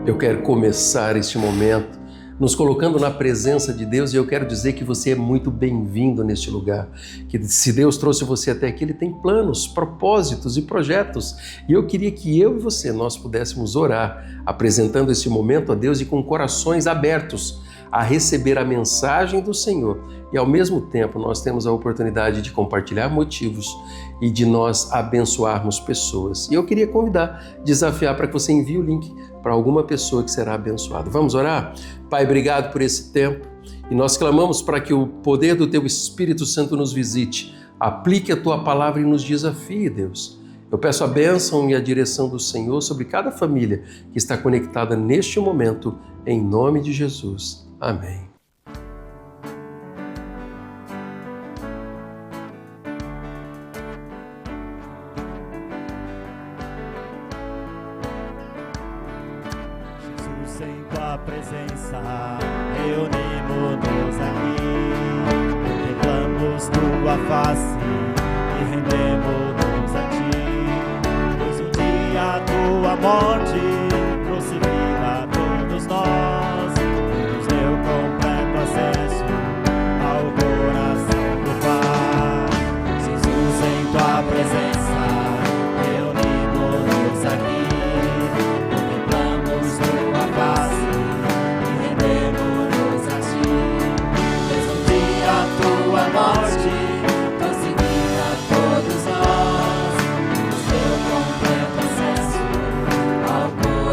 Eu quero começar este momento nos colocando na presença de Deus e eu quero dizer que você é muito bem-vindo neste lugar. Que se Deus trouxe você até aqui, Ele tem planos, propósitos e projetos. E eu queria que eu e você, nós pudéssemos orar, apresentando esse momento a Deus e com corações abertos a receber a mensagem do Senhor. E ao mesmo tempo nós temos a oportunidade de compartilhar motivos e de nós abençoarmos pessoas. E eu queria convidar, desafiar para que você envie o link para alguma pessoa que será abençoada. Vamos orar? Pai, obrigado por esse tempo e nós clamamos para que o poder do Teu Espírito Santo nos visite, aplique a Tua palavra e nos desafie, Deus. Eu peço a bênção e a direção do Senhor sobre cada família que está conectada neste momento, em nome de Jesus. Amém. Jesus, em Tua presença, reunimos-nos aqui, contemplamos Tua face e rendemos-nos a Ti, pois um dia a Tua morte trouxe-me a todos nós, nos deu completo acesso ao coração do Pai. Jesus, em Tua presença, reunimos-nos aqui, contemplamos Tua face e rendemos-nos a Ti, pois um dia a Tua morte trouxe-me a todos nós, nos deu completo acesso ao coração.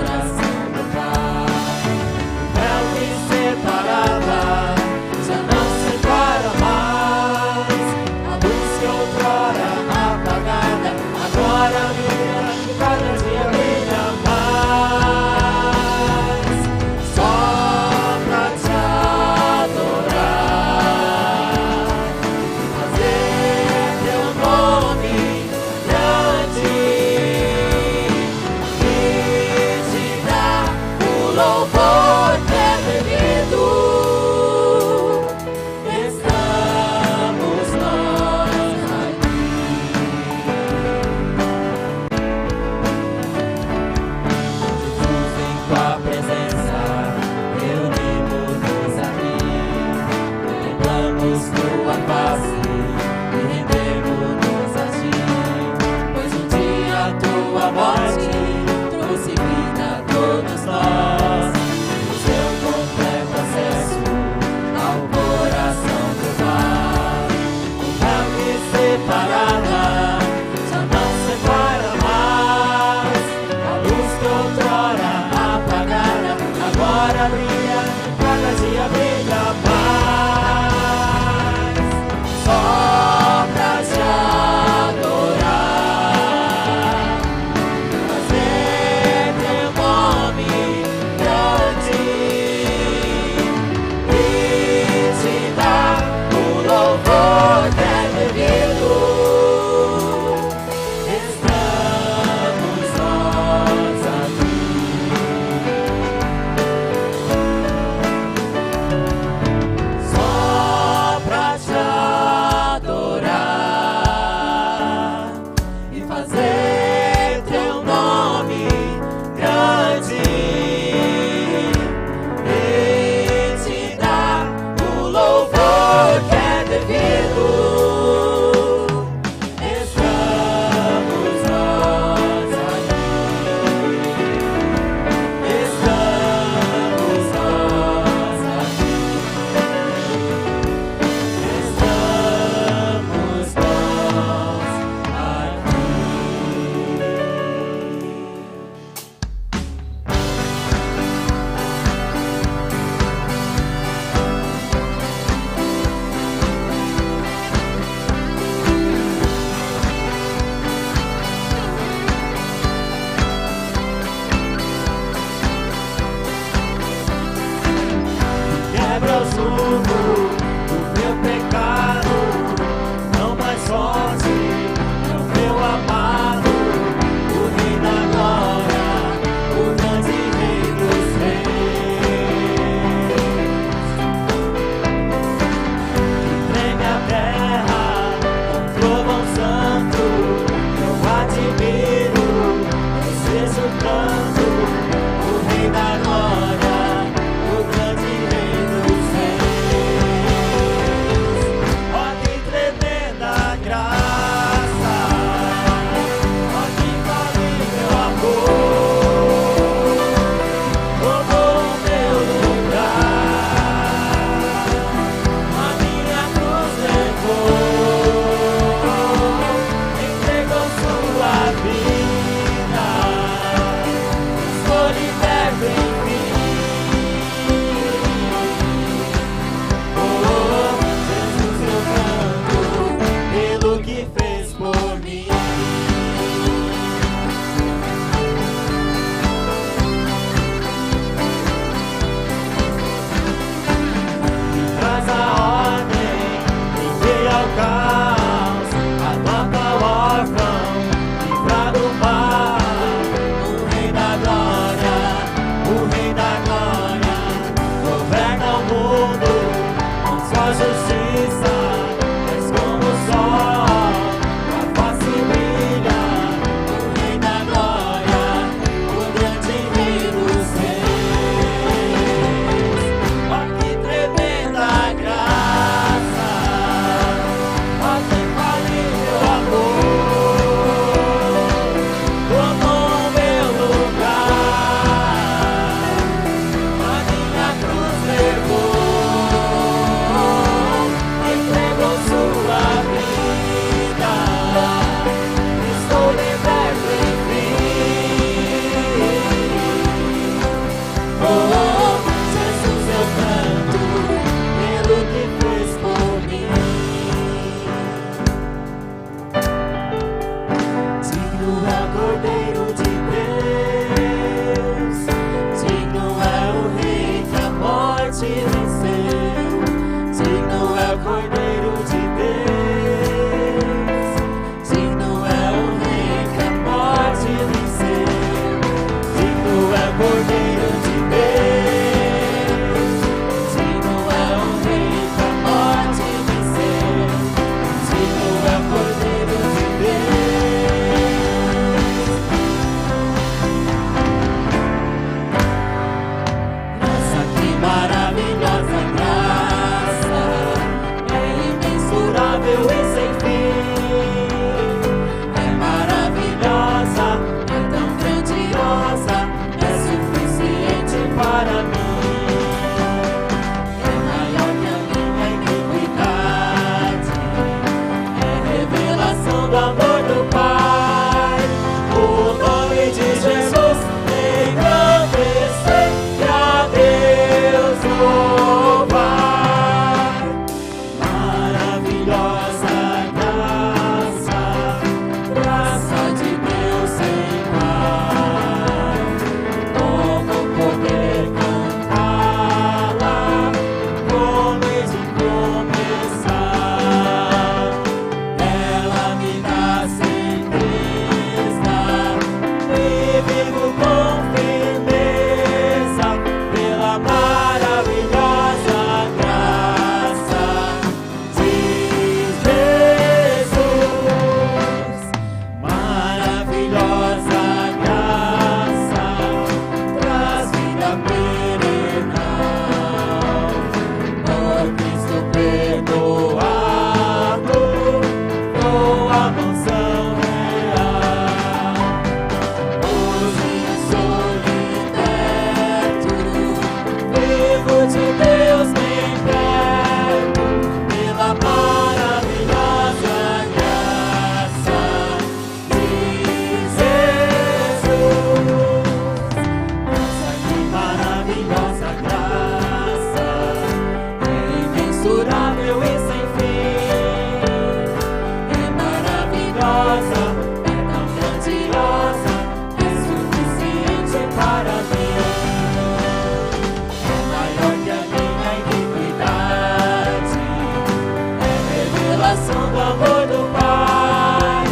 revelação do amor do Pai.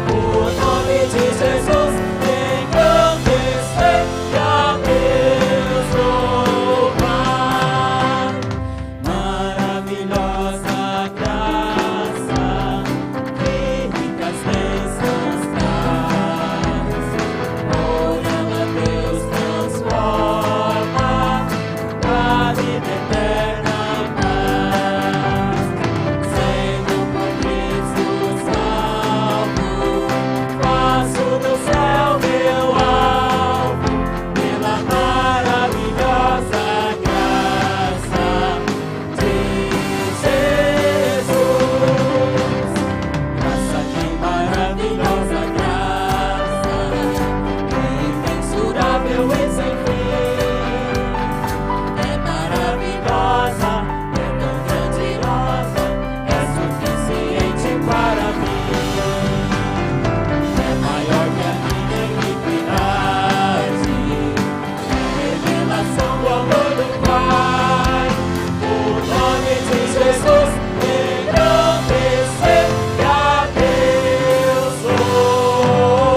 O nome de Jesus engrandecer e a Deus louvar. Maravilhosa graça que ricas bênçãos traz. Por ela Deus transforma a vida eterna em paz. Sendo por Cristo salvo, faço do céu meu alvo. Pela maravilhosa graça de Jesus. Graça que maravilhosa graça, imensurável e sem fim. É maravilhosa, é tão grandiosa, é suficiente para mim. É maior que a minha iniquidade, é revelação do amor do Pai. O nome de Jesus engrandecer e a Deus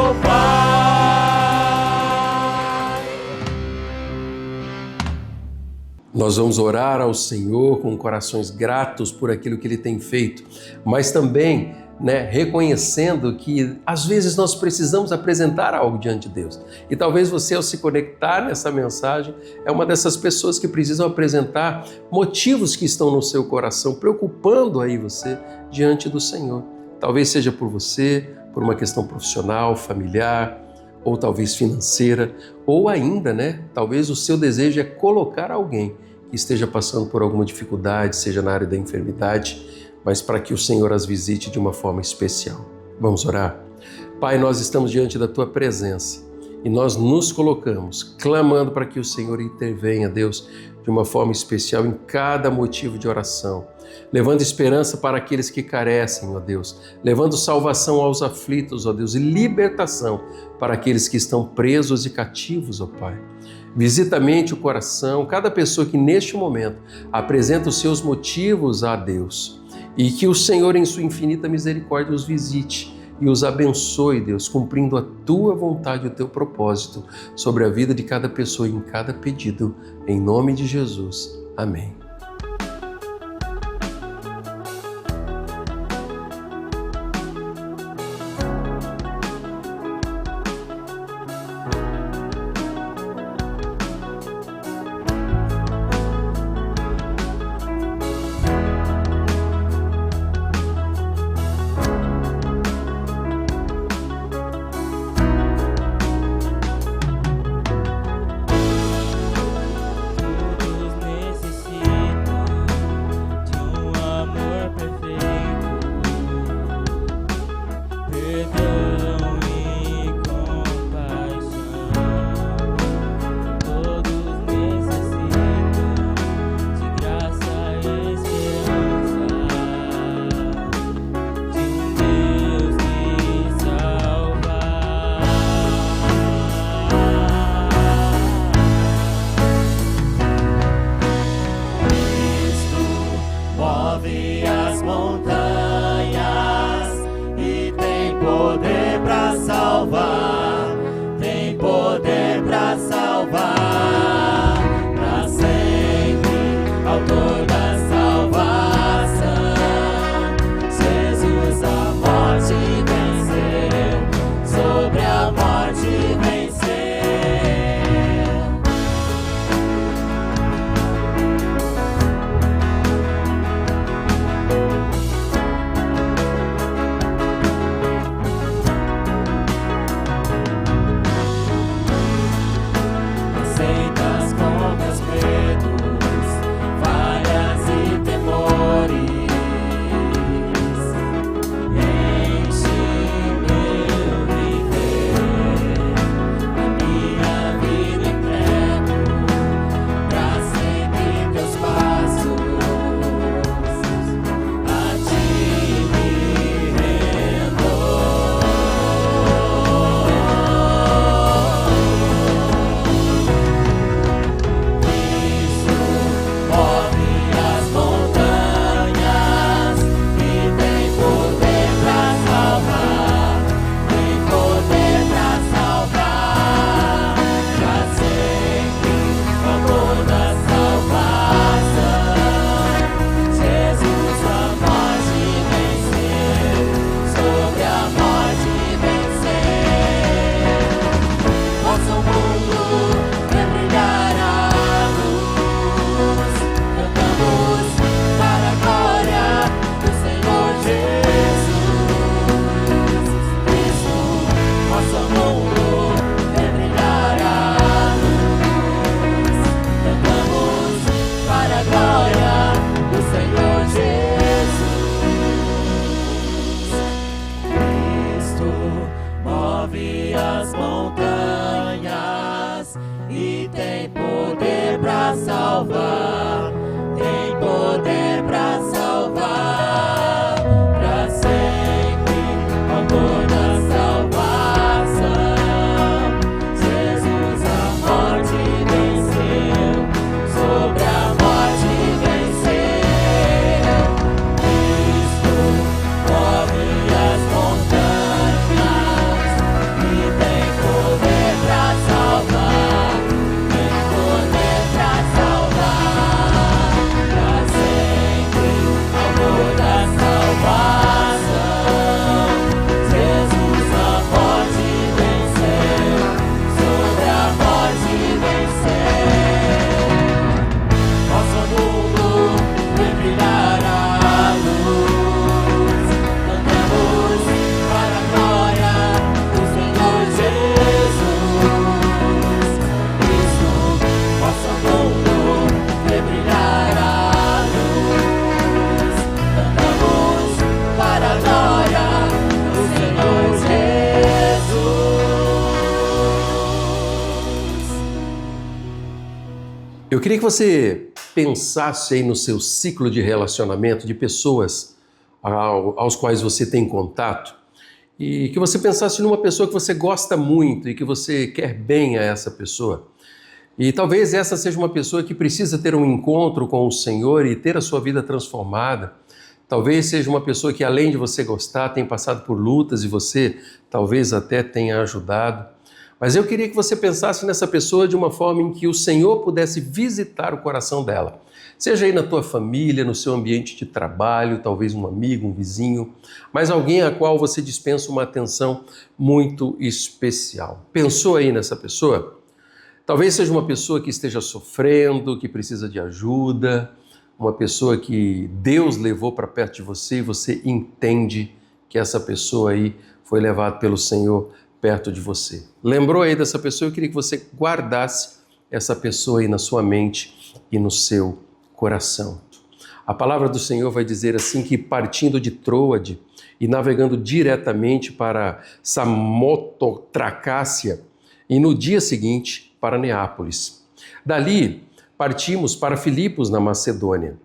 louvar. Nós vamos orar ao Senhor com corações gratos por aquilo que Ele tem feito, mas também, reconhecendo que às vezes nós precisamos apresentar algo diante de Deus. E talvez você, ao se conectar nessa mensagem, é uma dessas pessoas que precisam apresentar motivos que estão no seu coração, preocupando aí você diante do Senhor. Talvez seja por você, por uma questão profissional, familiar, ou talvez financeira, ou ainda, talvez o seu desejo é colocar alguém que esteja passando por alguma dificuldade, seja na área da enfermidade, mas para que o Senhor as visite de uma forma especial. Vamos orar? Pai, nós estamos diante da Tua presença e nós nos colocamos clamando para que o Senhor intervenha, Deus, de uma forma especial em cada motivo de oração, levando esperança para aqueles que carecem, ó Deus, levando salvação aos aflitos, ó Deus, e libertação para aqueles que estão presos e cativos, ó Pai. Visita a mente, o coração, cada pessoa que neste momento apresenta os seus motivos a Deus, e que o Senhor, em sua infinita misericórdia, os visite e os abençoe, Deus, cumprindo a Tua vontade e o Teu propósito sobre a vida de cada pessoa e em cada pedido. Em nome de Jesus. Amém. Todos necessitam de um amor perfeito, perdão e compaixão. Todos necessitam de graça e esperança, de um Deus que salvar. Cristo move as montanhas e tem poder para salvar, tem poder para salvar, para sempre, autor da salvação. Jesus a morte venceu, sobre a morte venceu. queria que você pensasse aí no seu ciclo de relacionamento, de pessoas aos quais você tem contato, e que você pensasse numa pessoa que você gosta muito e que você quer bem a essa pessoa. E talvez essa seja uma pessoa que precisa ter um encontro com o Senhor e ter a sua vida transformada. Talvez seja uma pessoa que, além de você gostar, tem passado por lutas e você talvez até tenha ajudado. Mas eu queria que você pensasse nessa pessoa de uma forma em que o Senhor pudesse visitar o coração dela. Seja aí na tua família, no seu ambiente de trabalho, talvez um amigo, um vizinho, mas alguém a qual você dispensa uma atenção muito especial. Pensou aí nessa pessoa? Talvez seja uma pessoa que esteja sofrendo, que precisa de ajuda, uma pessoa que Deus levou para perto de você e você entende que essa pessoa aí foi levada pelo Senhor perto de você. Lembrou aí dessa pessoa? Eu queria que você guardasse essa pessoa aí na sua mente e no seu coração. A palavra do Senhor vai dizer assim que partindo de Troade e navegando diretamente para Samotracácia e no dia seguinte para Neápolis. Dali partimos para Filipos na Macedônia,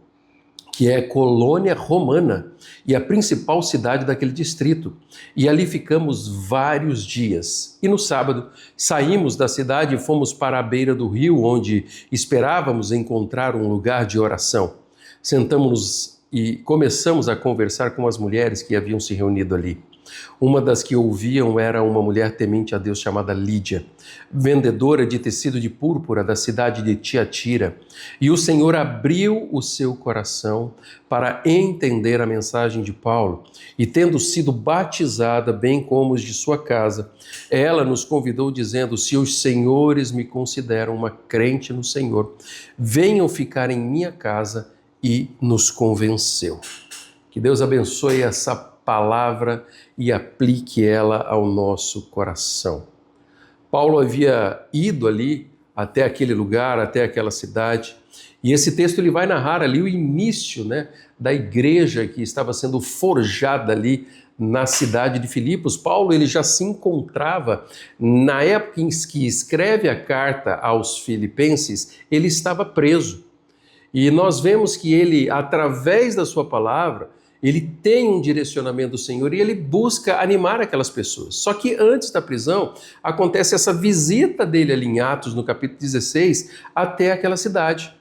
que é colônia romana e a principal cidade daquele distrito. E ali ficamos vários dias. E no sábado saímos da cidade e fomos para a beira do rio, onde esperávamos encontrar um lugar de oração. Sentamos-nos e começamos a conversar com as mulheres que haviam se reunido ali. Uma das que ouviam era uma mulher temente a Deus chamada Lídia, vendedora de tecido de púrpura da cidade de Tiatira. E o Senhor abriu o seu coração para entender a mensagem de Paulo. E tendo sido batizada, bem como os de sua casa, ela nos convidou dizendo: se os senhores me consideram uma crente no Senhor, venham ficar em minha casa, e nos convenceu. Que Deus abençoe essa palavra e aplique ela ao nosso coração. Paulo havia ido ali até aquele lugar, até aquela cidade, e esse texto ele vai narrar ali o início, da igreja que estava sendo forjada ali na cidade de Filipos. Paulo ele já se encontrava, na época em que escreve a carta aos filipenses, ele estava preso. E nós vemos que ele, através da sua palavra, ele tem um direcionamento do Senhor e ele busca animar aquelas pessoas. Só que antes da prisão, acontece essa visita dele ali em Atos, no capítulo 16, até aquela cidade.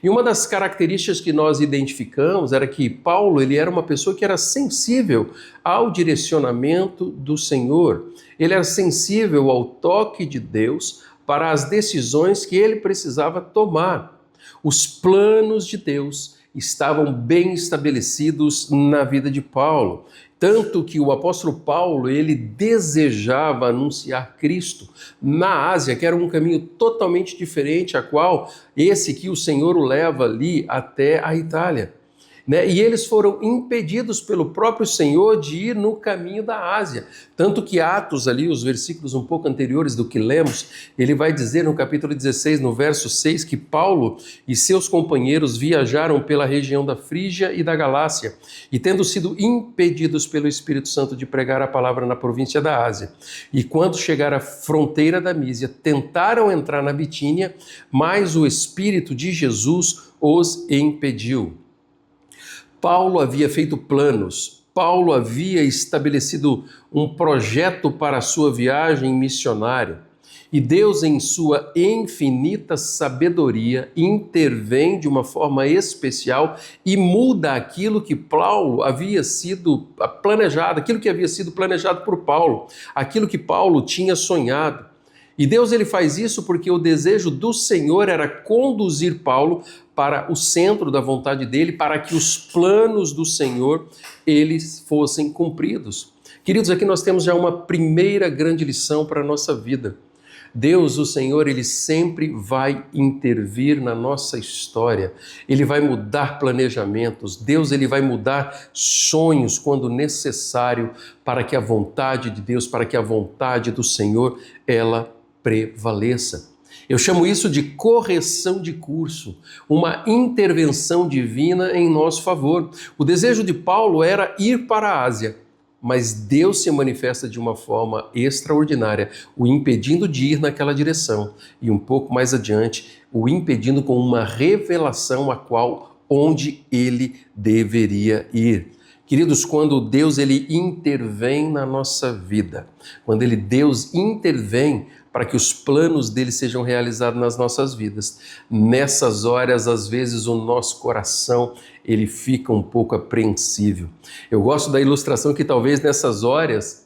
E uma das características que nós identificamos era que Paulo ele era uma pessoa que era sensível ao direcionamento do Senhor. Ele era sensível ao toque de Deus para as decisões que ele precisava tomar. Os planos de Deus estavam bem estabelecidos na vida de Paulo, tanto que o apóstolo Paulo, ele desejava anunciar Cristo na Ásia, que era um caminho totalmente diferente, a qual esse que o Senhor o leva ali até a Itália. E eles foram impedidos pelo próprio Senhor de ir no caminho da Ásia. Tanto que Atos ali, os versículos um pouco anteriores do que lemos, ele vai dizer no capítulo 16, no verso 6, que Paulo e seus companheiros viajaram pela região da Frígia e da Galácia, e tendo sido impedidos pelo Espírito Santo de pregar a palavra na província da Ásia. E quando chegaram à fronteira da Mísia, tentaram entrar na Bitínia, mas o Espírito de Jesus os impediu. Paulo havia feito planos, Paulo havia estabelecido um projeto para a sua viagem missionária e Deus, em sua infinita sabedoria, intervém de uma forma especial e muda aquilo que Paulo havia sido planejado, aquilo que havia sido planejado por Paulo, aquilo que Paulo tinha sonhado. E Deus ele faz isso porque o desejo do Senhor era conduzir Paulo para o centro da vontade dele, para que os planos do Senhor eles fossem cumpridos. Queridos, aqui nós temos já uma primeira grande lição para a nossa vida. Deus, o Senhor, ele sempre vai intervir na nossa história. Ele vai mudar planejamentos. Deus, ele vai mudar sonhos quando necessário para que a vontade de Deus, para que a vontade do Senhor, ela prevaleça. Eu chamo isso de correção de curso, uma intervenção divina em nosso favor. O desejo de Paulo era ir para a Ásia, mas Deus se manifesta de uma forma extraordinária, o impedindo de ir naquela direção e um pouco mais adiante, o impedindo com uma revelação onde ele deveria ir. Queridos, quando Deus ele intervém na nossa vida, quando Deus intervém para que os planos dele sejam realizados nas nossas vidas, nessas horas, às vezes, o nosso coração ele fica um pouco apreensível. Eu gosto da ilustração que talvez nessas horas,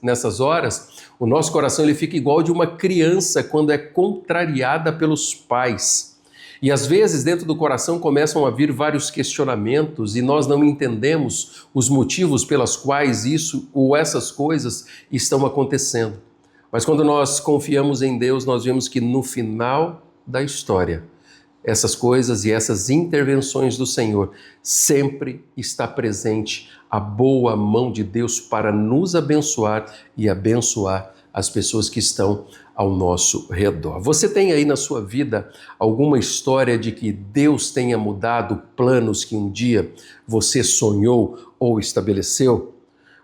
o nosso coração ele fica igual de uma criança quando é contrariada pelos pais. E às vezes dentro do coração começam a vir vários questionamentos e nós não entendemos os motivos pelas quais isso ou essas coisas estão acontecendo. Mas quando nós confiamos em Deus, nós vemos que no final da história, essas coisas e essas intervenções do Senhor, sempre está presente a boa mão de Deus para nos abençoar e abençoar as pessoas que estão ao nosso redor. Você tem aí na sua vida alguma história de que Deus tenha mudado planos que um dia você sonhou ou estabeleceu?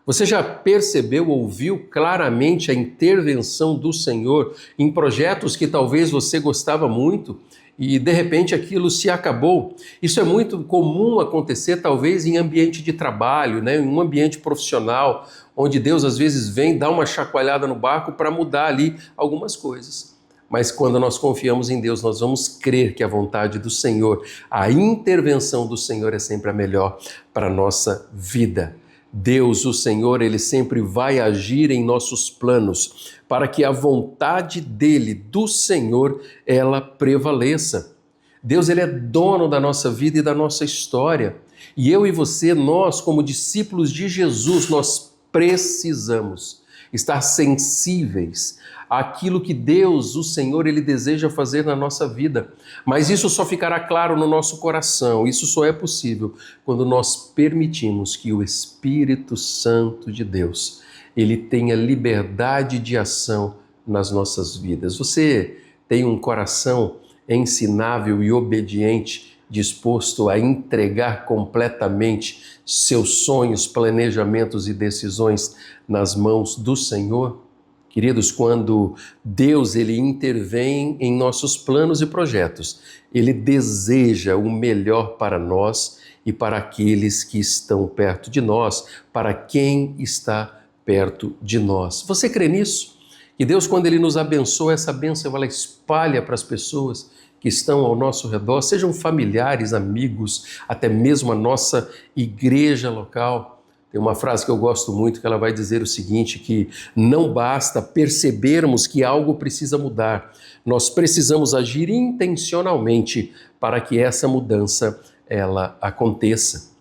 Você já percebeu ou viu claramente a intervenção do Senhor em projetos que talvez você gostava muito e de repente aquilo se acabou? Isso é muito comum acontecer talvez em ambiente de trabalho, em um ambiente profissional, onde Deus às vezes vem dar uma chacoalhada no barco para mudar ali algumas coisas. Mas quando nós confiamos em Deus, nós vamos crer que a vontade do Senhor, a intervenção do Senhor é sempre a melhor para a nossa vida. Deus, o Senhor, Ele sempre vai agir em nossos planos para que a vontade dEle, do Senhor, ela prevaleça. Deus, Ele é dono da nossa vida e da nossa história. E eu e você, nós como discípulos de Jesus, nós precisamos estar sensíveis àquilo que Deus, o Senhor, Ele deseja fazer na nossa vida. Mas isso só ficará claro no nosso coração, isso só é possível quando nós permitimos que o Espírito Santo de Deus, Ele tenha liberdade de ação nas nossas vidas. Você tem um coração ensinável e obediente, disposto a entregar completamente seus sonhos, planejamentos e decisões nas mãos do Senhor? Queridos, quando Deus ele intervém em nossos planos e projetos, Ele deseja o melhor para nós e para aqueles que estão perto de nós, para quem está perto de nós. Você crê nisso? Que Deus, quando Ele nos abençoa, essa bênção ela espalha para as pessoas que estão ao nosso redor, sejam familiares, amigos, até mesmo a nossa igreja local. Tem uma frase que eu gosto muito que ela vai dizer o seguinte, que não basta percebermos que algo precisa mudar, nós precisamos agir intencionalmente para que essa mudança ela aconteça.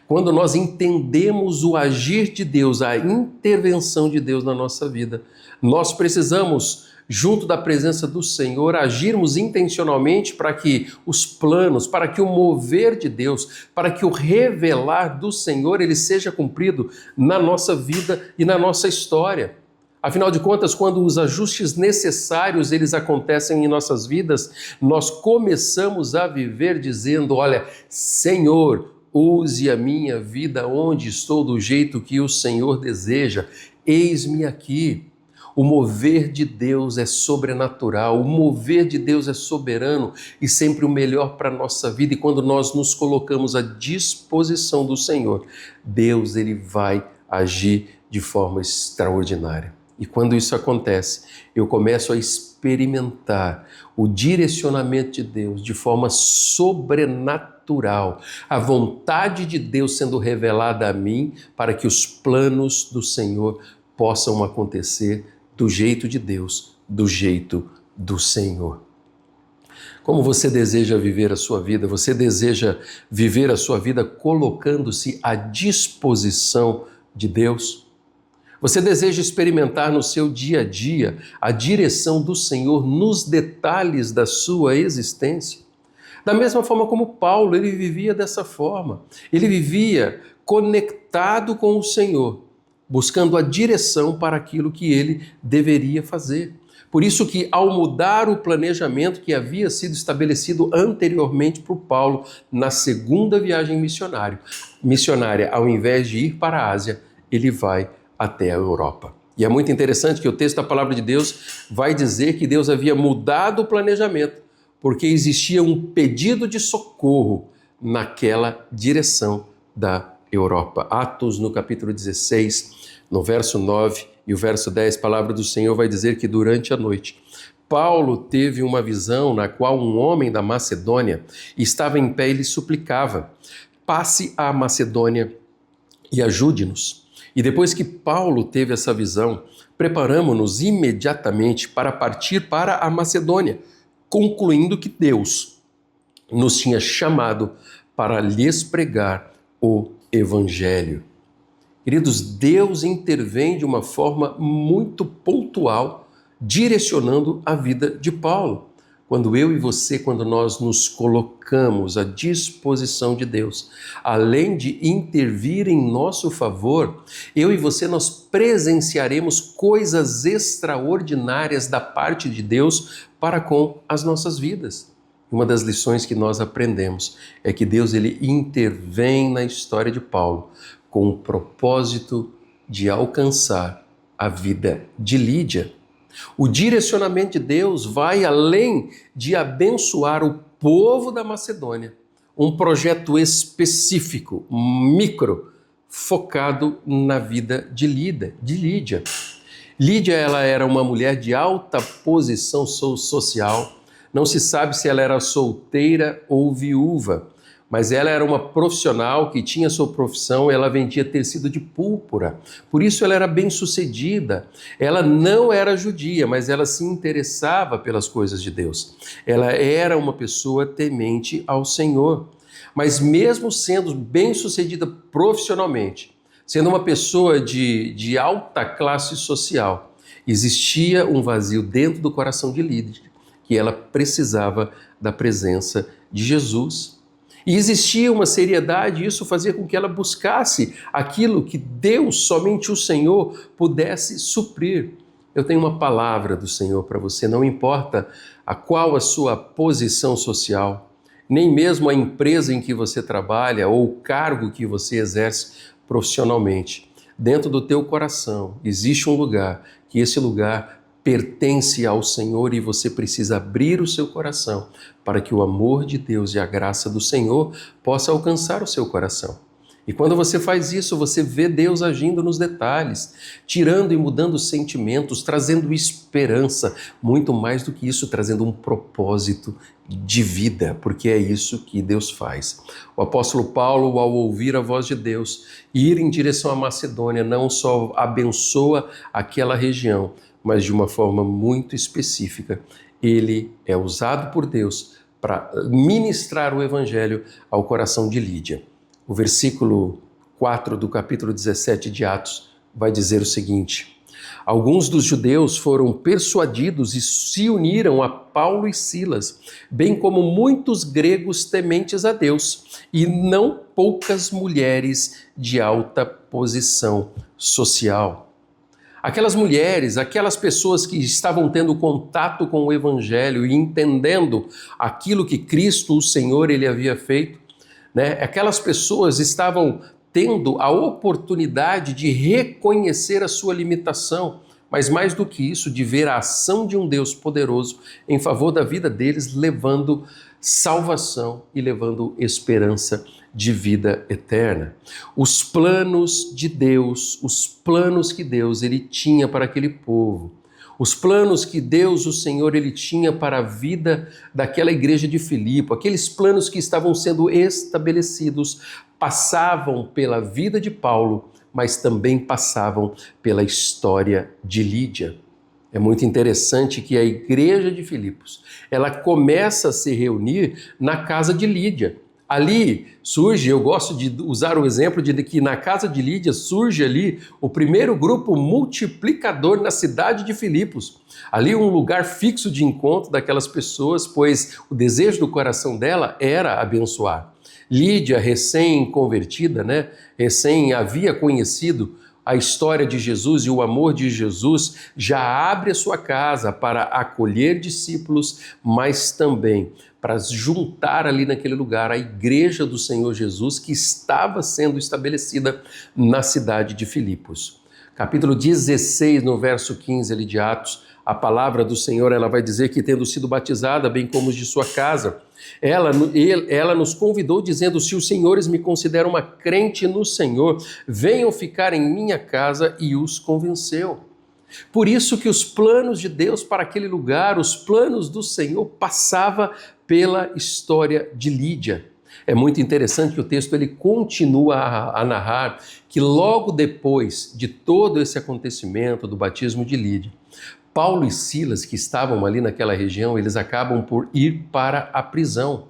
Quando nós entendemos o agir de Deus, a intervenção de Deus na nossa vida, nós precisamos, junto da presença do Senhor, agirmos intencionalmente para que os planos, para que o mover de Deus, para que o revelar do Senhor, ele seja cumprido na nossa vida e na nossa história. Afinal de contas, quando os ajustes necessários eles acontecem em nossas vidas, nós começamos a viver dizendo, olha, Senhor, use a minha vida onde estou do jeito que o Senhor deseja, eis-me aqui. O mover de Deus é sobrenatural, o mover de Deus é soberano e sempre o melhor para a nossa vida. E quando nós nos colocamos à disposição do Senhor, Deus ele vai agir de forma extraordinária. E quando isso acontece, eu começo a experimentar o direcionamento de Deus de forma sobrenatural, a vontade de Deus sendo revelada a mim para que os planos do Senhor possam acontecer do jeito de Deus, do jeito do Senhor. Como você deseja viver a sua vida? Você deseja viver a sua vida colocando-se à disposição de Deus? Você deseja experimentar no seu dia a dia a direção do Senhor nos detalhes da sua existência? Da mesma forma como Paulo, ele vivia dessa forma. Ele vivia conectado com o Senhor, buscando a direção para aquilo que ele deveria fazer. Por isso que ao mudar o planejamento que havia sido estabelecido anteriormente por Paulo na segunda viagem missionária, ao invés de ir para a Ásia, ele vai até a Europa. E é muito interessante que o texto da palavra de Deus vai dizer que Deus havia mudado o planejamento, porque existia um pedido de socorro naquela direção da Europa. Atos, no capítulo 16, no verso 9 e o verso 10, a palavra do Senhor vai dizer que durante a noite, Paulo teve uma visão na qual um homem da Macedônia estava em pé e lhe suplicava: passe à Macedônia e ajude-nos. E depois que Paulo teve essa visão, preparamo-nos imediatamente para partir para a Macedônia, concluindo que Deus nos tinha chamado para lhes pregar o Evangelho. Queridos, Deus intervém de uma forma muito pontual, direcionando a vida de Paulo. Quando eu e você, quando nós nos colocamos à disposição de Deus, além de intervir em nosso favor, eu e você, nós presenciaremos coisas extraordinárias da parte de Deus para com as nossas vidas. Uma das lições que nós aprendemos é que Deus ele intervém na história de Paulo com o propósito de alcançar a vida de Lídia. O direcionamento de Deus vai além de abençoar o povo da Macedônia, um projeto específico, micro, focado na vida de Lídia. Lídia, ela era uma mulher de alta posição social, não se sabe se ela era solteira ou viúva, mas ela era uma profissional que tinha sua profissão, ela vendia tecido de púrpura, por isso ela era bem-sucedida. Ela não era judia, mas ela se interessava pelas coisas de Deus. Ela era uma pessoa temente ao Senhor, mas mesmo sendo bem-sucedida profissionalmente, sendo uma pessoa de alta classe social, existia um vazio dentro do coração de Lídia, que ela precisava da presença de Jesus. E existia uma seriedade, e isso fazia com que ela buscasse aquilo que Deus, somente o Senhor, pudesse suprir. Eu tenho uma palavra do Senhor para você, não importa qual a sua posição social, nem mesmo a empresa em que você trabalha ou o cargo que você exerce profissionalmente. Dentro do teu coração existe um lugar, que esse lugar pertence ao Senhor e você precisa abrir o seu coração para que o amor de Deus e a graça do Senhor possa alcançar o seu coração. E quando você faz isso, você vê Deus agindo nos detalhes, tirando e mudando sentimentos, trazendo esperança, muito mais do que isso, trazendo um propósito de vida, porque é isso que Deus faz. O apóstolo Paulo, ao ouvir a voz de Deus e ir em direção à Macedônia, não só abençoa aquela região, mas de uma forma muito específica, ele é usado por Deus para ministrar o Evangelho ao coração de Lídia. O versículo 4 do capítulo 17 de Atos vai dizer o seguinte: alguns dos judeus foram persuadidos e se uniram a Paulo e Silas, bem como muitos gregos tementes a Deus, e não poucas mulheres de alta posição social. Aquelas mulheres, aquelas pessoas que estavam tendo contato com o Evangelho e entendendo aquilo que Cristo, o Senhor, ele havia feito, né? Aquelas pessoas estavam tendo a oportunidade de reconhecer a sua limitação, mas mais do que isso, de ver a ação de um Deus poderoso em favor da vida deles, levando salvação e levando esperança de vida eterna. Os planos de Deus, os planos que Deus ele tinha para aquele povo, os planos que Deus, o Senhor, ele tinha para a vida daquela igreja de Filipe, aqueles planos que estavam sendo estabelecidos, passavam pela vida de Paulo, mas também passavam pela história de Lídia. É muito interessante que a igreja de Filipos, ela começa a se reunir na casa de Lídia. Ali surge, eu gosto de usar o exemplo de que na casa de Lídia surge ali o primeiro grupo multiplicador na cidade de Filipos. Ali um lugar fixo de encontro daquelas pessoas, pois o desejo do coração dela era abençoar. Lídia, recém-convertida, recém havia conhecido a história de Jesus e o amor de Jesus, já abre a sua casa para acolher discípulos, mas também para juntar ali naquele lugar a igreja do Senhor Jesus que estava sendo estabelecida na cidade de Filipos. Capítulo 16, no verso 15 ali de Atos, a palavra do Senhor, ela vai dizer que tendo sido batizada, bem como os de sua casa, ela nos convidou dizendo: se os senhores me consideram uma crente no Senhor, venham ficar em minha casa, e os convenceu. Por isso que os planos de Deus para aquele lugar, os planos do Senhor, passava pela história de Lídia. É muito interessante que o texto ele continua a narrar que logo depois de todo esse acontecimento do batismo de Lídia, Paulo e Silas, que estavam ali naquela região, eles acabam por ir para a prisão.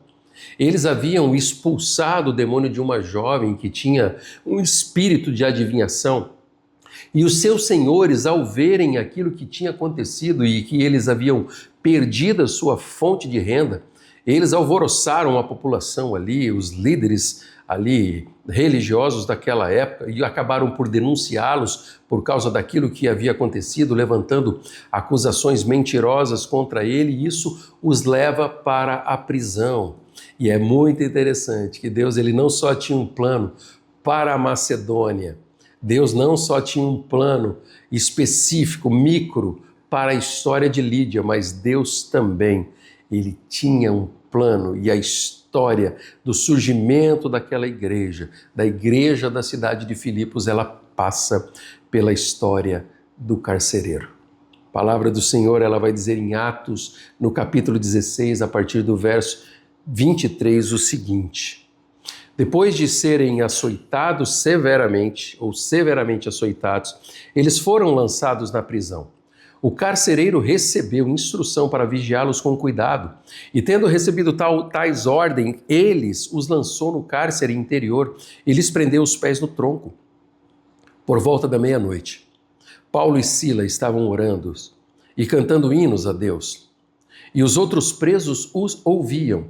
Eles haviam expulsado o demônio de uma jovem que tinha um espírito de adivinhação. E os seus senhores, ao verem aquilo que tinha acontecido e que eles haviam perdido a sua fonte de renda, eles alvoroçaram a população ali, os líderes ali religiosos daquela época, e acabaram por denunciá-los por causa daquilo que havia acontecido, levantando acusações mentirosas contra ele, e isso os leva para a prisão. E é muito interessante que Deus ele não só tinha um plano para a Macedônia, Deus não só tinha um plano específico, micro, para a história de Lídia, mas Deus também, ele tinha um plano e a história do surgimento daquela igreja, da igreja da cidade de Filipos, ela passa pela história do carcereiro. A palavra do Senhor, ela vai dizer em Atos, no capítulo 16, a partir do verso 23, o seguinte: depois de serem açoitados severamente açoitados, eles foram lançados na prisão. O carcereiro recebeu instrução para vigiá-los com cuidado, e tendo recebido tais ordens, os lançou no cárcere interior e lhes prendeu os pés no tronco. Por volta da meia-noite, Paulo e Silas estavam orando e cantando hinos a Deus, e os outros presos os ouviam,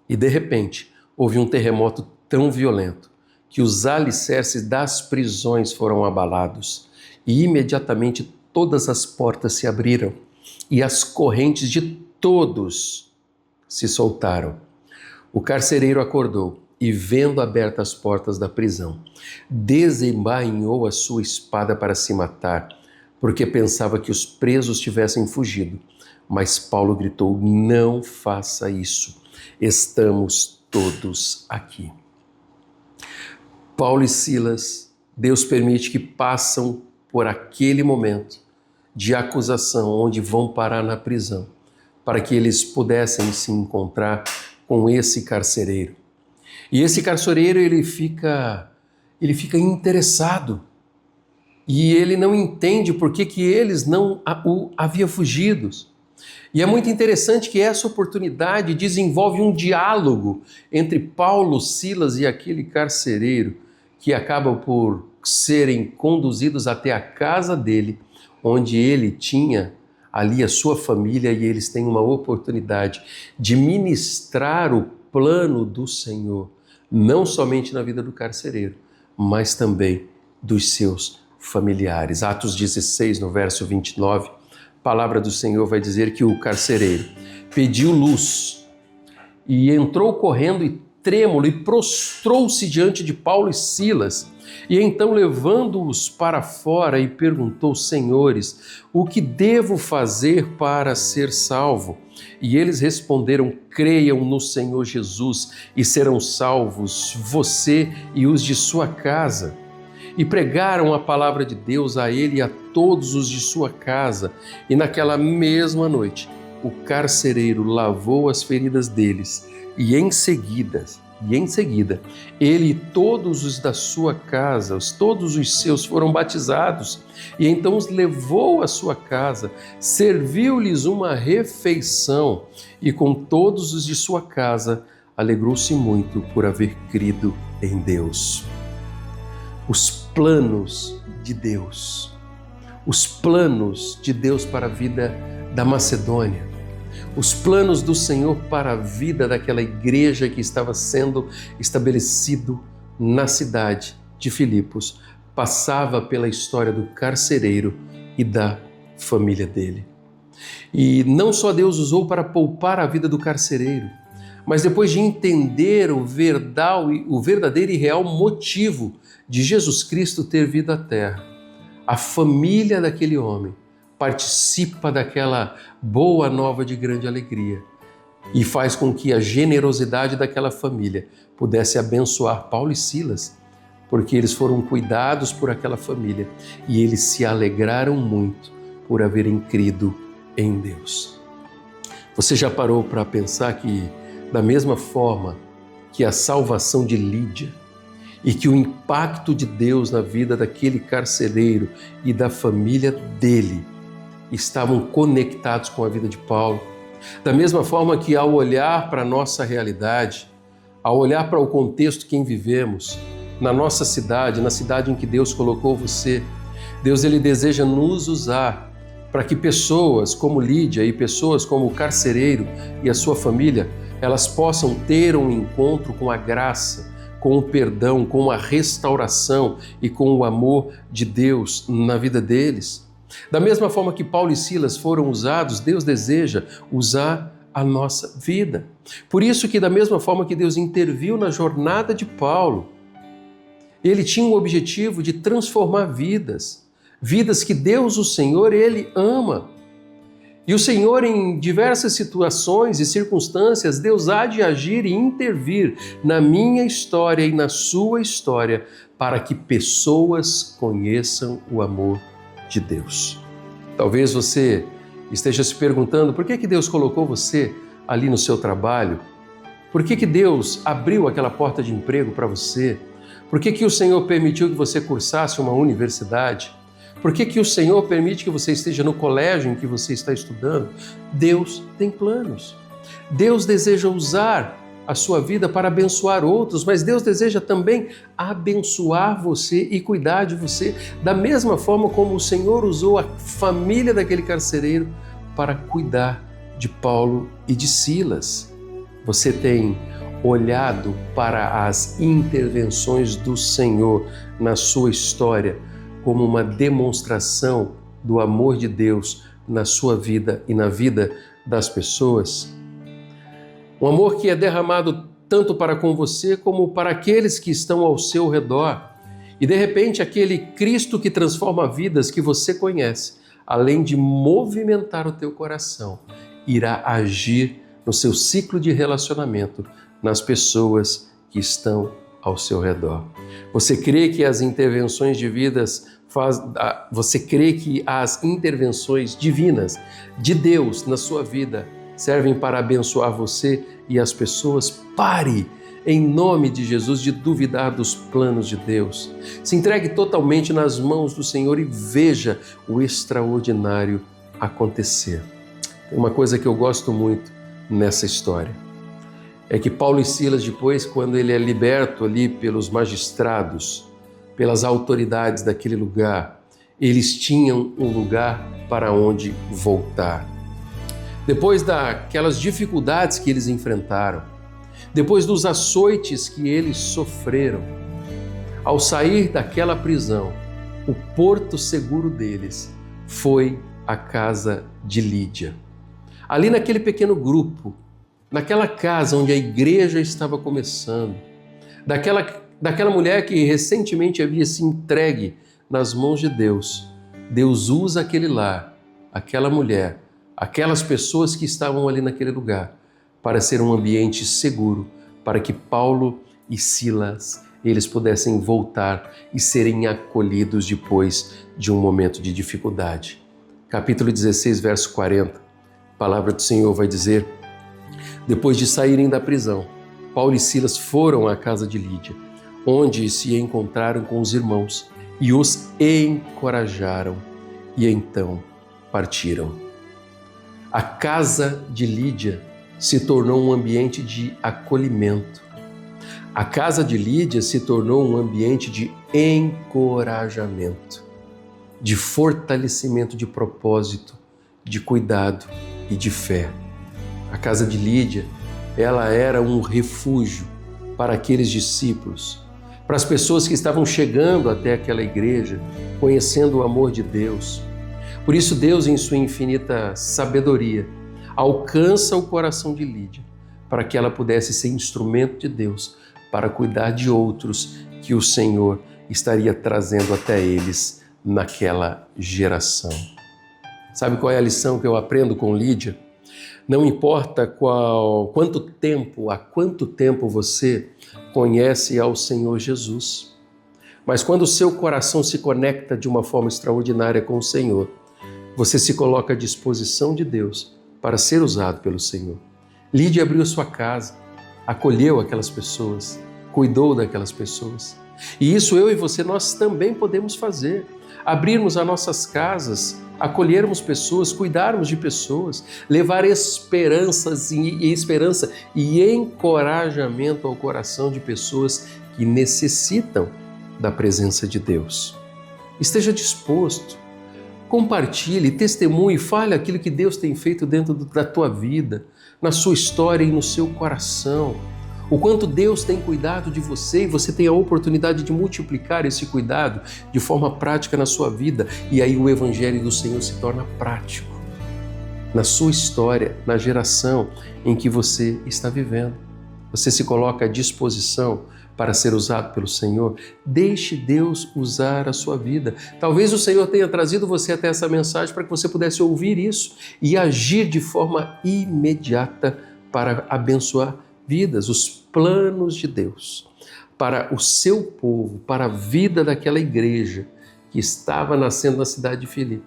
e de repente houve um terremoto tão violento que os alicerces das prisões foram abalados, e imediatamente todas as portas se abriram e as correntes de todos se soltaram. O carcereiro acordou e, vendo abertas as portas da prisão, desembainhou a sua espada para se matar, porque pensava que os presos tivessem fugido. Mas Paulo gritou: não faça isso, estamos todos aqui. Paulo e Silas, Deus permite que passam por aquele momento de acusação, onde vão parar na prisão, para que eles pudessem se encontrar com esse carcereiro. E esse carcereiro, ele fica interessado, e ele não entende por que eles não haviam fugido. E é muito interessante que essa oportunidade desenvolve um diálogo entre Paulo, Silas e aquele carcereiro, que acabam por serem conduzidos até a casa dele, onde ele tinha ali a sua família, e eles têm uma oportunidade de ministrar o plano do Senhor, não somente na vida do carcereiro, mas também dos seus familiares. Atos 16, no verso 29, a palavra do Senhor vai dizer que o carcereiro pediu luz e entrou correndo e trêmulo e prostrou-se diante de Paulo e Silas. E então, levando-os para fora, e perguntou: senhores, o que devo fazer para ser salvo? E eles responderam: creiam no Senhor Jesus e serão salvos, você e os de sua casa. E pregaram a palavra de Deus a ele e a todos os de sua casa. E naquela mesma noite, o carcereiro lavou as feridas deles, e em seguida, ele e todos os da sua casa, todos os seus foram batizados, e então os levou à sua casa, serviu-lhes uma refeição, e com todos os de sua casa alegrou-se muito por haver crido em Deus. Os planos de Deus para a vida da Macedônia, os planos do Senhor para a vida daquela igreja que estava sendo estabelecido na cidade de Filipos, passava pela história do carcereiro e da família dele. E não só Deus usou para poupar a vida do carcereiro, mas depois de entender o verdadeiro e real motivo de Jesus Cristo ter vindo à Terra, a família daquele homem participa daquela boa nova de grande alegria e faz com que a generosidade daquela família pudesse abençoar Paulo e Silas, porque eles foram cuidados por aquela família e eles se alegraram muito por haverem crido em Deus. Você já parou para pensar que, da mesma forma que a salvação de Lídia e que o impacto de Deus na vida daquele carcereiro e da família dele estavam conectados com a vida de Paulo, da mesma forma que ao olhar para a nossa realidade, ao olhar para o contexto que vivemos, na nossa cidade, na cidade em que Deus colocou você, Deus ele deseja nos usar para que pessoas como Lídia e pessoas como o carcereiro e a sua família, elas possam ter um encontro com a graça, com o perdão, com a restauração e com o amor de Deus na vida deles. Da mesma forma que Paulo e Silas foram usados, Deus deseja usar a nossa vida. Por isso que da mesma forma que Deus interviu na jornada de Paulo, ele tinha o objetivo de transformar vidas que Deus, o Senhor, ele ama. E o Senhor, em diversas situações e circunstâncias, Deus há de agir e intervir na minha história e na sua história para que pessoas conheçam o amor de Deus. Talvez você esteja se perguntando por que Deus colocou você ali no seu trabalho? Por que Deus abriu aquela porta de emprego para você? Por que o Senhor permitiu que você cursasse uma universidade? Por que o Senhor permite que você esteja no colégio em que você está estudando? Deus tem planos. Deus deseja usar a sua vida para abençoar outros, mas Deus deseja também abençoar você e cuidar de você, da mesma forma como o Senhor usou a família daquele carcereiro para cuidar de Paulo e de Silas. Você tem olhado para as intervenções do Senhor na sua história como uma demonstração do amor de Deus na sua vida e na vida das pessoas? Um amor que é derramado tanto para com você como para aqueles que estão ao seu redor. E de repente aquele Cristo que transforma vidas que você conhece, além de movimentar o teu coração, irá agir no seu ciclo de relacionamento nas pessoas que estão ao seu redor. Você crê que as intervenções divinas de Deus na sua vida servem para abençoar você e as pessoas? Pare, em nome de Jesus, de duvidar dos planos de Deus. Se entregue totalmente nas mãos do Senhor e veja o extraordinário acontecer. Tem uma coisa que eu gosto muito nessa história. É que Paulo e Silas, depois, quando ele é liberto ali pelos magistrados, pelas autoridades daquele lugar, eles tinham um lugar para onde voltar. Depois daquelas dificuldades que eles enfrentaram, depois dos açoites que eles sofreram, ao sair daquela prisão, o porto seguro deles foi a casa de Lídia. Ali naquele pequeno grupo, naquela casa onde a igreja estava começando, daquela mulher que recentemente havia se entregue nas mãos de Deus, Deus usa aquele lar, aquela mulher, aquelas pessoas que estavam ali naquele lugar, para ser um ambiente seguro, para que Paulo e Silas, eles pudessem voltar e serem acolhidos depois de um momento de dificuldade. Capítulo 16, verso 40, a palavra do Senhor vai dizer: depois de saírem da prisão, Paulo e Silas foram à casa de Lídia, onde se encontraram com os irmãos e os encorajaram, e então partiram. A casa de Lídia se tornou um ambiente de acolhimento. A casa de Lídia se tornou um ambiente de encorajamento, de fortalecimento de propósito, de cuidado e de fé. A casa de Lídia, ela era um refúgio para aqueles discípulos, para as pessoas que estavam chegando até aquela igreja, conhecendo o amor de Deus. Por isso Deus, em sua infinita sabedoria, alcança o coração de Lídia, para que ela pudesse ser instrumento de Deus para cuidar de outros que o Senhor estaria trazendo até eles naquela geração. Sabe qual é a lição que eu aprendo com Lídia? Não importa há quanto tempo você conhece ao Senhor Jesus, mas quando o seu coração se conecta de uma forma extraordinária com o Senhor, você se coloca à disposição de Deus para ser usado pelo Senhor. Lídia abriu sua casa, acolheu aquelas pessoas, cuidou daquelas pessoas. E isso eu e você, nós também podemos fazer. Abrirmos as nossas casas, acolhermos pessoas, cuidarmos de pessoas, levar esperança e encorajamento ao coração de pessoas que necessitam da presença de Deus. Esteja disposto, compartilhe, testemunhe, fale aquilo que Deus tem feito dentro da tua vida, na sua história e no seu coração. O quanto Deus tem cuidado de você e você tem a oportunidade de multiplicar esse cuidado de forma prática na sua vida. E aí o Evangelho do Senhor se torna prático na sua história, na geração em que você está vivendo. Você se coloca à disposição para ser usado pelo Senhor. Deixe Deus usar a sua vida. Talvez o Senhor tenha trazido você até essa mensagem para que você pudesse ouvir isso e agir de forma imediata para abençoar vidas, os planos de Deus para o seu povo, para a vida daquela igreja que estava nascendo na cidade de Filipe.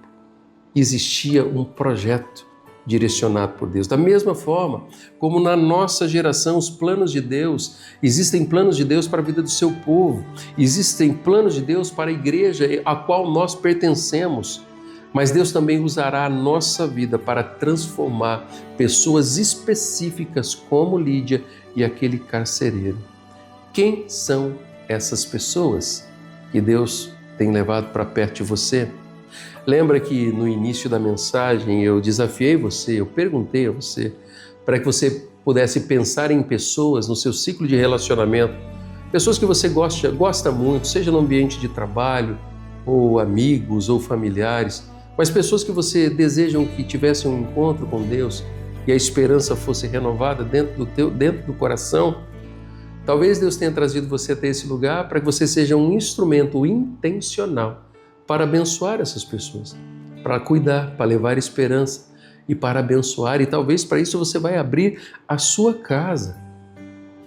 Existia um projeto direcionado por Deus. Da mesma forma como na nossa geração, os planos de Deus, existem planos de Deus para a vida do seu povo, existem planos de Deus para a igreja a qual nós pertencemos. Mas Deus também usará a nossa vida para transformar pessoas específicas como Lídia e aquele carcereiro. Quem são essas pessoas que Deus tem levado para perto de você? Lembra que no início da mensagem eu desafiei você, eu perguntei a você para que você pudesse pensar em pessoas no seu ciclo de relacionamento, pessoas que você gosta muito, seja no ambiente de trabalho, ou amigos, ou familiares, mas pessoas que você deseja que tivessem um encontro com Deus e a esperança fosse renovada dentro do coração. Talvez Deus tenha trazido você até esse lugar para que você seja um instrumento intencional para abençoar essas pessoas, para cuidar, para levar esperança e para abençoar. E talvez para isso você vai abrir a sua casa.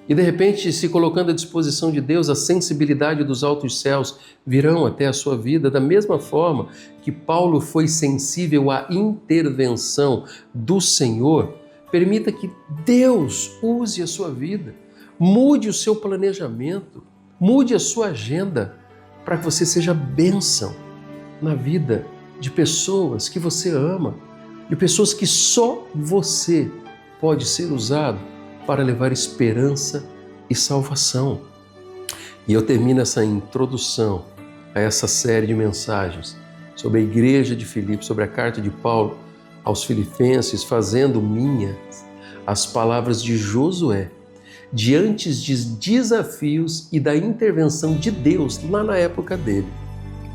E de repente, se colocando à disposição de Deus, a sensibilidade dos altos céus virão até a sua vida, da mesma forma que Paulo foi sensível à intervenção do Senhor. Permita que Deus use a sua vida, mude o seu planejamento, mude a sua agenda, para que você seja bênção na vida de pessoas que você ama, de pessoas que só você pode ser usado para levar esperança e salvação. E eu termino essa introdução a essa série de mensagens sobre a igreja de Filipe, sobre a carta de Paulo aos Filipenses, fazendo minhas as palavras de Josué, diante de desafios e da intervenção de Deus lá na época dele.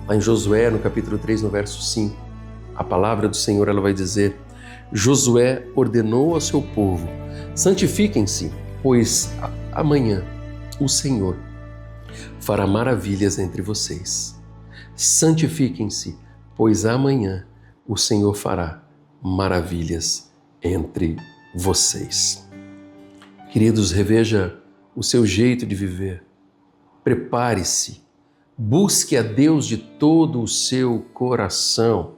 Lá em Josué, no capítulo 3, no verso 5, a palavra do Senhor ela vai dizer: Josué ordenou ao seu povo: santifiquem-se, pois amanhã o Senhor fará maravilhas entre vocês. Santifiquem-se, pois amanhã o Senhor fará maravilhas entre vocês. Queridos, reveja o seu jeito de viver. Prepare-se, busque a Deus de todo o seu coração,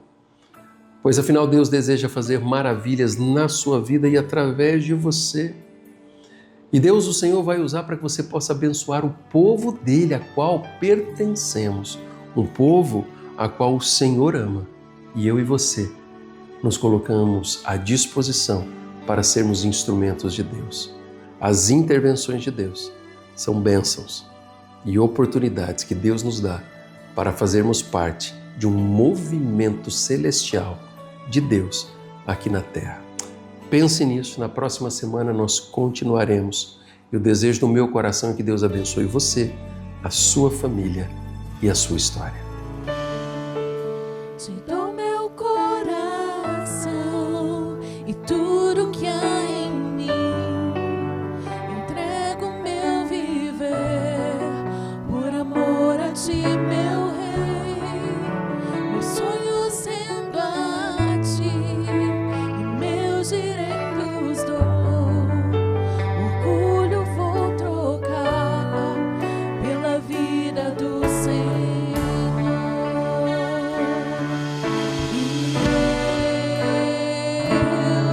pois afinal Deus deseja fazer maravilhas na sua vida e através de você. E Deus, o Senhor, vai usar para que você possa abençoar o povo dele, a qual pertencemos, um povo a qual o Senhor ama. E eu e você nos colocamos à disposição para sermos instrumentos de Deus. As intervenções de Deus são bênçãos e oportunidades que Deus nos dá para fazermos parte de um movimento celestial de Deus aqui na Terra. Pense nisso, na próxima semana nós continuaremos. E o desejo do meu coração é que Deus abençoe você, a sua família e a sua história. Te dou meu coração e tudo que há em mim. Entrego meu viver por amor a ti, meu Rei. Meus sonhos sendo a ti e meus direitos dou. Orgulho vou trocar pela vida do Senhor. E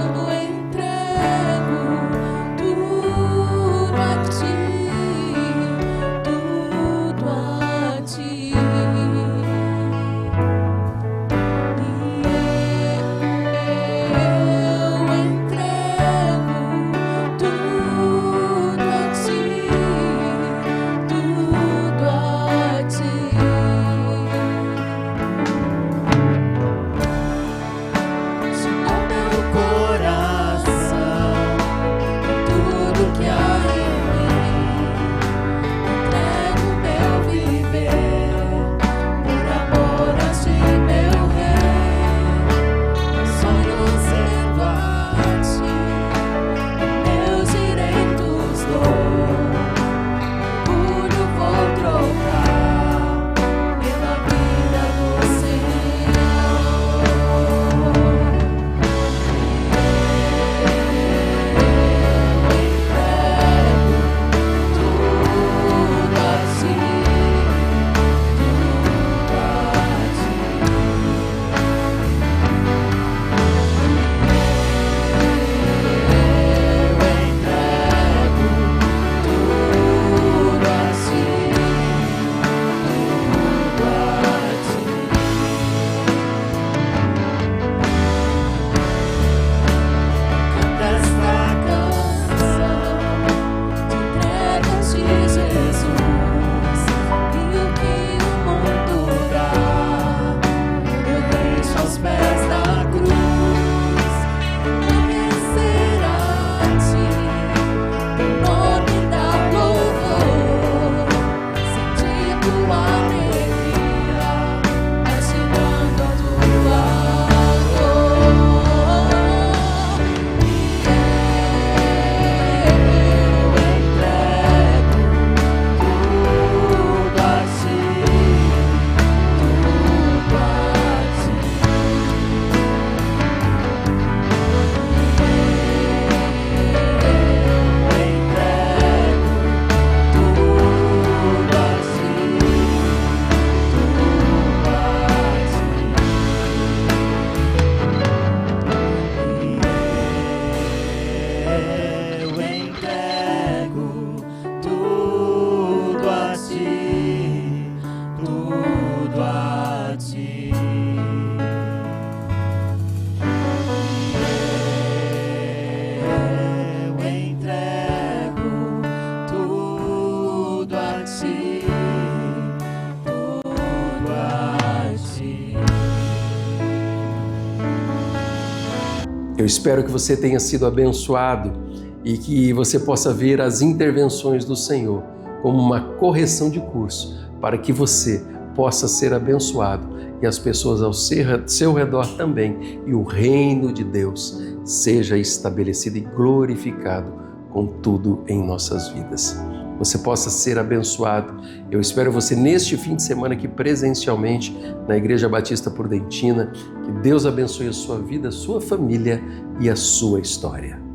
eu entrego tudo a ti, tudo a ti. Eu espero que você tenha sido abençoado e que você possa ver as intervenções do Senhor como uma correção de curso para que você possa ser abençoado e as pessoas ao seu redor também, e o reino de Deus seja estabelecido e glorificado com tudo em nossas vidas. Você possa ser abençoado. Eu espero você neste fim de semana aqui presencialmente na Igreja Batista Prudentina. Que Deus abençoe a sua vida, a sua família e a sua história.